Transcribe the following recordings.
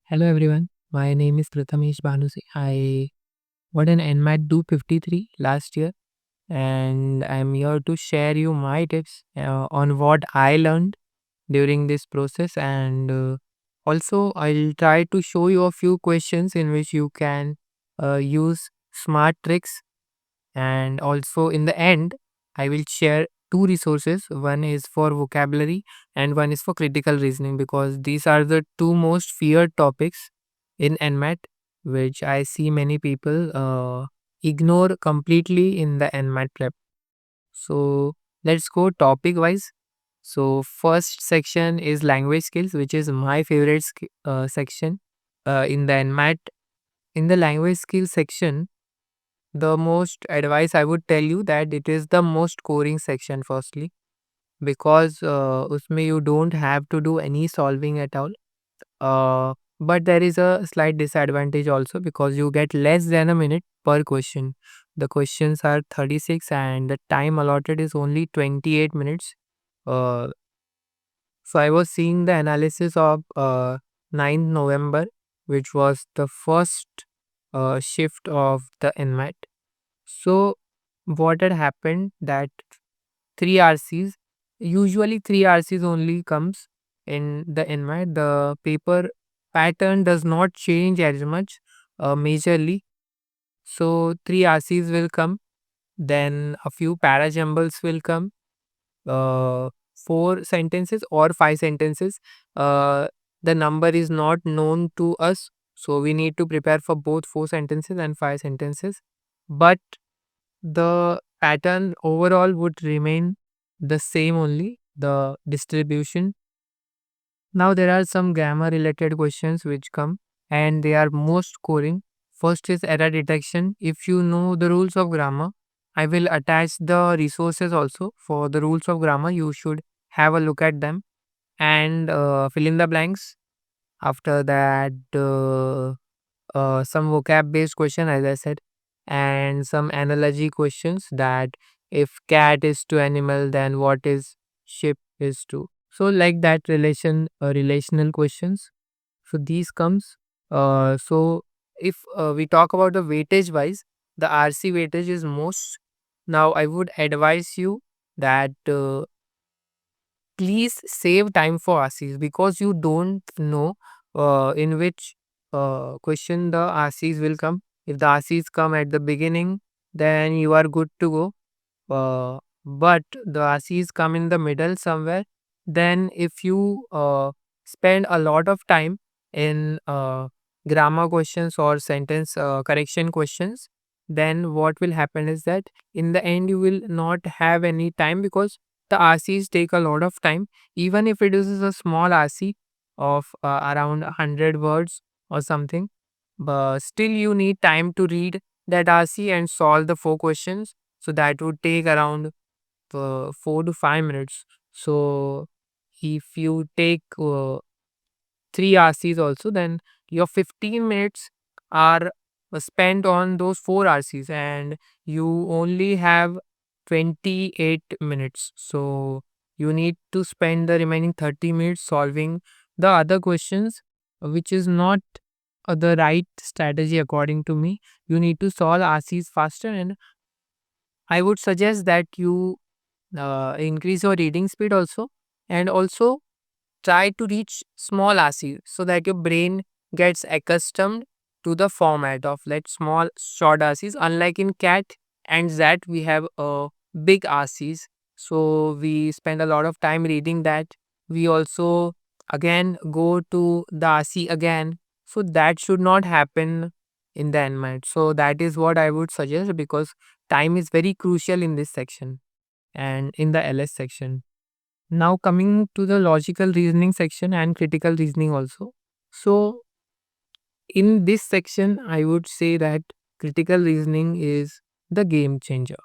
Hello everyone, my name is Prathamesh Banusi. I got an NMAT 253 last year and I'm here to share you my tips on what I learned during this process and also I'll try to show you a few questions in which you can use smart tricks, and also in the end I will share two resources. One is for vocabulary and one is for critical reasoning, because these are the two most feared topics in NMAT, which I see many people ignore completely in the NMAT prep. So let's go topic wise. So first section is language skills, which is my favorite section in the NMAT. In the language skills section, the most advice I would tell you that it is the most scoring section firstly, because usme you don't have to do any solving at all. But there is a slight disadvantage also, because you get less than a minute per question. The questions are 36 and the time allotted is only 28 minutes. Uh, so I was seeing the analysis of 9th November, which was the first shift of the NMAT. So what had happened that three RCs, usually three RCs only comes in the NMAT. The paper pattern does not change as much majorly. So three RCs will come, then a few parajumbles will come, four sentences or five sentences. Uh, the number is not known to us, so we need to prepare for both four sentences and five sentences. But the pattern overall would remain the same only, the distribution. Now there are some grammar related questions which come and they are most scoring. First is error detection. If you know the rules of grammar, I will attach the resources also for the rules of grammar. You should have a look at them and fill in the blanks. After that, some vocab based question, as I said, and some analogy questions, that if cat is to animal, then what is ship is to. So like that relational questions. So these comes. So if we talk about the weightage wise, the RC weightage is most. Now I would advise you that please save time for RCs, because you don't know in which question the RCs will come. If the RCs come at the beginning, then you are good to go. But the RCs come in the middle somewhere, then if you spend a lot of time in grammar questions or sentence correction questions, then what will happen is that in the end you will not have any time, because the RCs take a lot of time. Even if it is a small RC of around 100 words or something, but still you need time to read that RC and solve the four questions. So that would take around 4 to 5 minutes. So if you take three RCs also, then your 15 minutes are spent on those four RCs and you only have 28 minutes. So you need to spend the remaining 30 minutes solving the other questions, which is not the right strategy according to me. You need to solve RCs faster, and I would suggest that you increase your reading speed also, and also try to reach small RC so that your brain gets accustomed to the format of like small short RCs. Unlike in cat and zat, we have big RCs, so we spend a lot of time reading that. We also again go to the RC again, so that should not happen in the NMAT. So that is what I would suggest, because time is very crucial in this section and in the LS section. Now coming to the logical reasoning section and critical reasoning also. So in this section, I would say that critical reasoning is the game changer.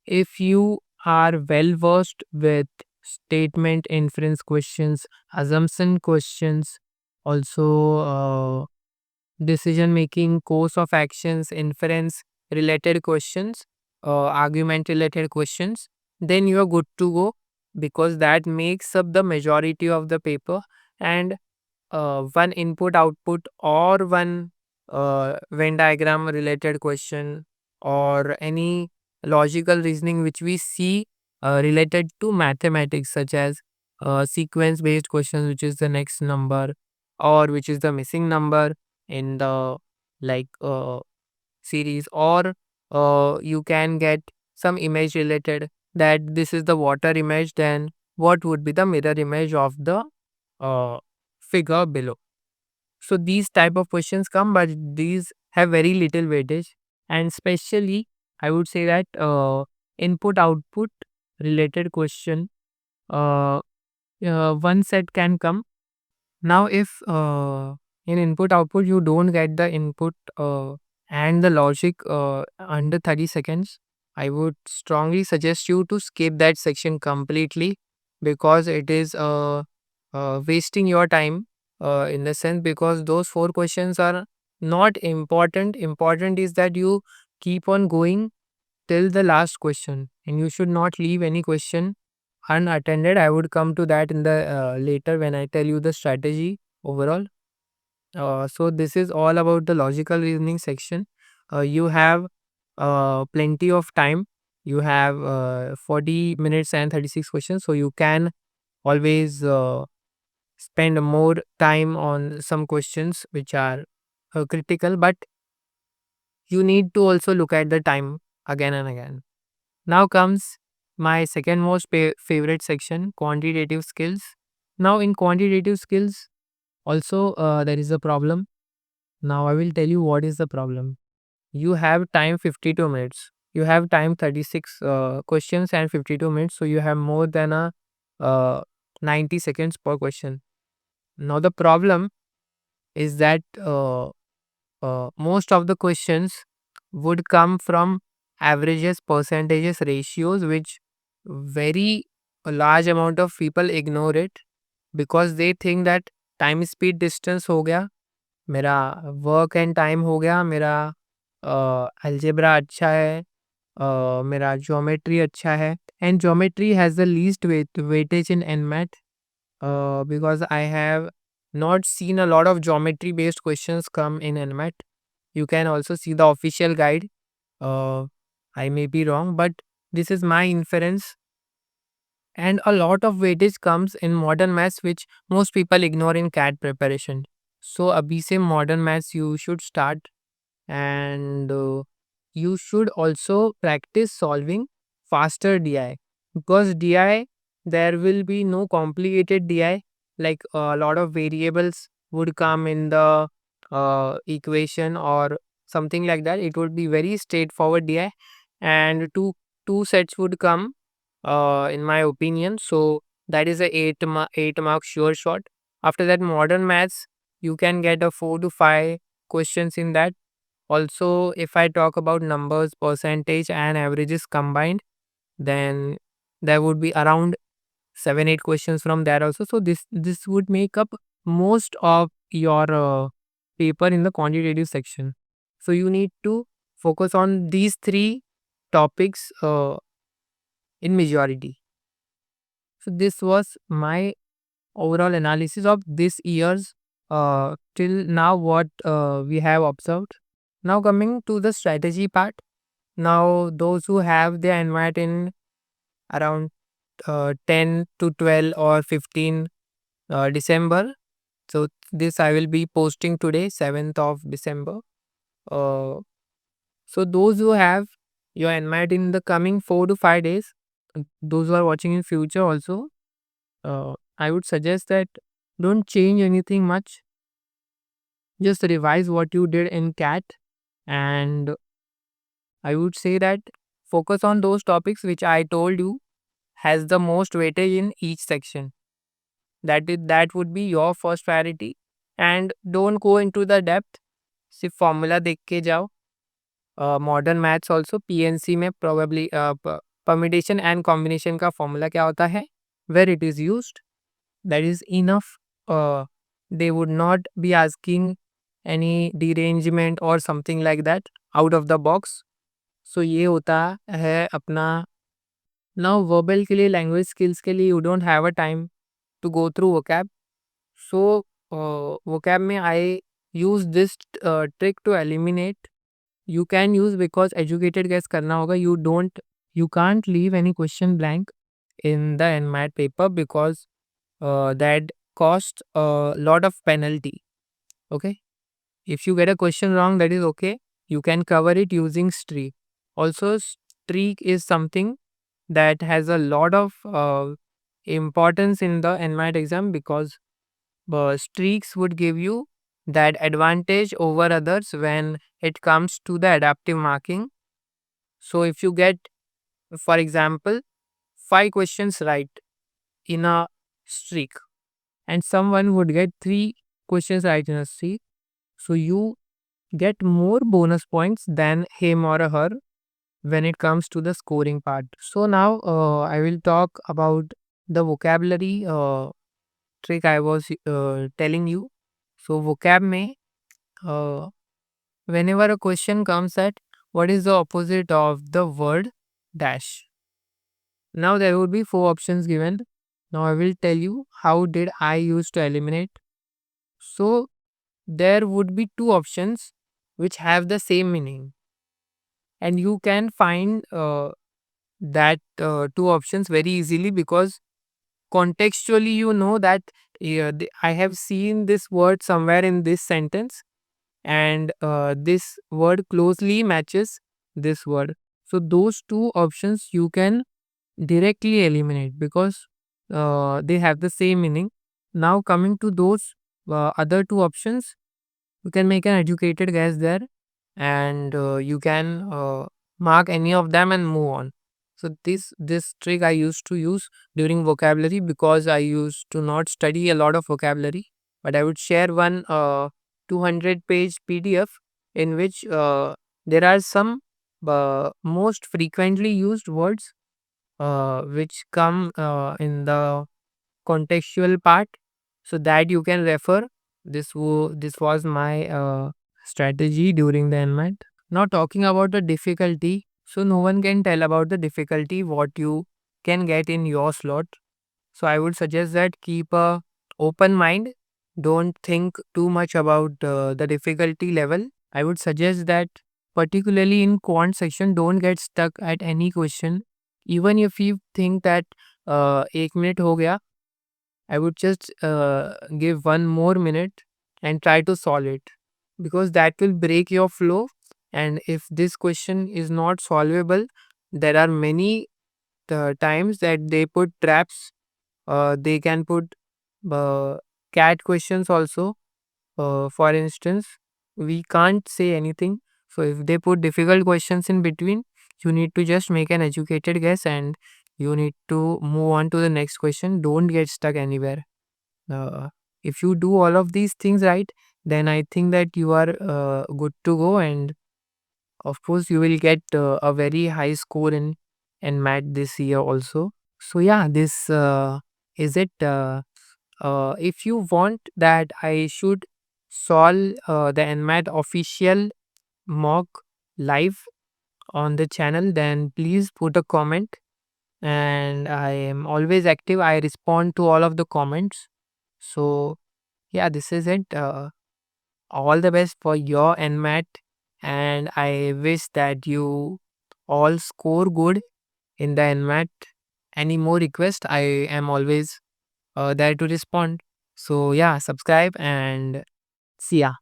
If you are well versed with statement inference questions, assumption questions, also decision making, course of actions, inference related questions, argument related questions, then you are good to go, because that makes up the majority of the paper. And one input output or one Venn diagram related question or any logical reasoning which we see related to mathematics, such as sequence based questions, which is the next number or which is the missing number in the like series, or you can get some image related, that this is the water image, then what would be the mirror image of the uh, figure below. So these type of questions come, but these have very little weightage, and especially I would say that input output related question, uh, one set can come. Now, if in input output you don't get the input and the logic under 30 seconds, I would strongly suggest you to skip that section completely, because it is wasting your time in the sense, because those four questions are not important. Important is that you keep on going till the last question, and you should not leave any question unattended. I would come to that in the later when I tell you the strategy overall. So this is all about the logical reasoning section. You have plenty of time. You have 40 minutes and 36 questions, so you can always spend more time on some questions which are critical, but you need to also look at the time again and again. Now comes my second most favorite section, quantitative skills. Now, in quantitative skills, also there is a problem. Now, I will tell you what is the problem. You have time 52 minutes. You have time 36 questions and 52 minutes. So, you have more than a 90 seconds per question. Now, the problem is that most of the questions would come from averages, percentages, ratios, which very a large amount of people ignore it, because they think that time speed distance हो गया, मेरा work and time हो गया, मेरा algebra अच्छा है, मेरा geometry अच्छा है, and geometry has the least weightage in एनमैथ, because I have not seen a lot of geometry based questions come in NMAT. You can also see the official guide. Uh, I may be wrong, but this is my inference. And a lot of weightage comes in modern maths, which most people ignore in CAT preparation. So, abhi se modern maths you should start, and you should also practice solving faster DI, because DI there will be no complicated DI, like a lot of variables would come in the equation or something like that. It would be very straightforward DI, and two sets would come in my opinion. So that is a 8 mark sure shot. After that, modern maths, you can get a 4 to 5 questions in that. Also, if I talk about numbers, percentage, and averages combined, then there would be around 7 8 questions from there also. So this would make up most of your paper in the quantitative section. So you need to focus on these three topics in majority. So this was my overall analysis of this year's till now what we have observed. Now coming to the strategy part. Now those who have their invite in around 10 to 12 or 15 December. So this I will be posting today, 7th of December. Uh, so those who have your invite in the coming 4 to 5 days, those who are watching in future also, I would suggest that don't change anything much. Just revise what you did in CAT, and I would say that focus on those topics which I told you has the most weightage in each section. That would be your first priority, and don't go into the depth. सिर्फ formula देख के जाओ. Modern maths also PNC में probably permutation and combination का formula क्या होता है, where it is used, that is enough. They would not be asking any derangement or something like that out of the box. So ये होता है अपना. Now verbal के लिए, language skills के लिए, you don't have a time to go through vocab. So vocab में I use this trick to eliminate. You can use because educated guess करना होगा. You can't leave any question blank in the NMAT paper because that cost a lot of penalty. Okay. If you get a question wrong, that is okay. You can cover it using streak. Also, streak is something that has a lot of importance in the NMAT exam because streaks would give you that advantage over others when it comes to the adaptive marking. So, if you get, for example, 5 questions right in a streak, and someone would get 3 questions right in a streak, so you get more bonus points than him or her when it comes to the scoring part. So now I will talk about the vocabulary trick I was telling you. So vocab में uh, whenever a question comes at what is the opposite of the word dash. Now there would be 4 options given. Now I will tell you how did I use to eliminate. So there would be 2 options which have the same meaning, and you can find that 2 options very easily because contextually you know that I have seen this word somewhere in this sentence, and this word closely matches this word. So those 2 options you can directly eliminate because they have the same meaning. Now coming to those other 2 options, you can make an educated guess there, and you can mark any of them and move on. So this trick I used to use during vocabulary because I used to not study a lot of vocabulary, but I would share one 200-page PDF in which there are some most frequently used words which come in the contextual part, so that you can refer. This was my strategy during the NMAT. Now talking about the difficulty, so no one can tell about the difficulty what you can get in your slot. So I would suggest that keep a open mind. Don't think too much about the difficulty level. I would suggest that particularly in quant section, don't get stuck at any question. Even if you think that 1 minute हो गया, I would just give 1 more minute and try to solve it because that will break your flow. And if this question is not solvable, there are many times that they put traps. They can put uh, cat questions also. For instance, we can't say anything. So if they put difficult questions in between, you need to just make an educated guess and you need to move on to the next question. Don't get stuck anywhere. Uh, if you do all of these things right, then I think that you are good to go, and of course you will get a very high score in math this year also. So yeah, this is it. If you want that I should solve the NMAT official mock live on the channel, then please put a comment. And I am always active. I respond to all of the comments. So yeah, this is it. All the best for your NMAT, and I wish that you all score good in the NMAT. Any more request, I am always there to respond. So yeah, subscribe and see ya.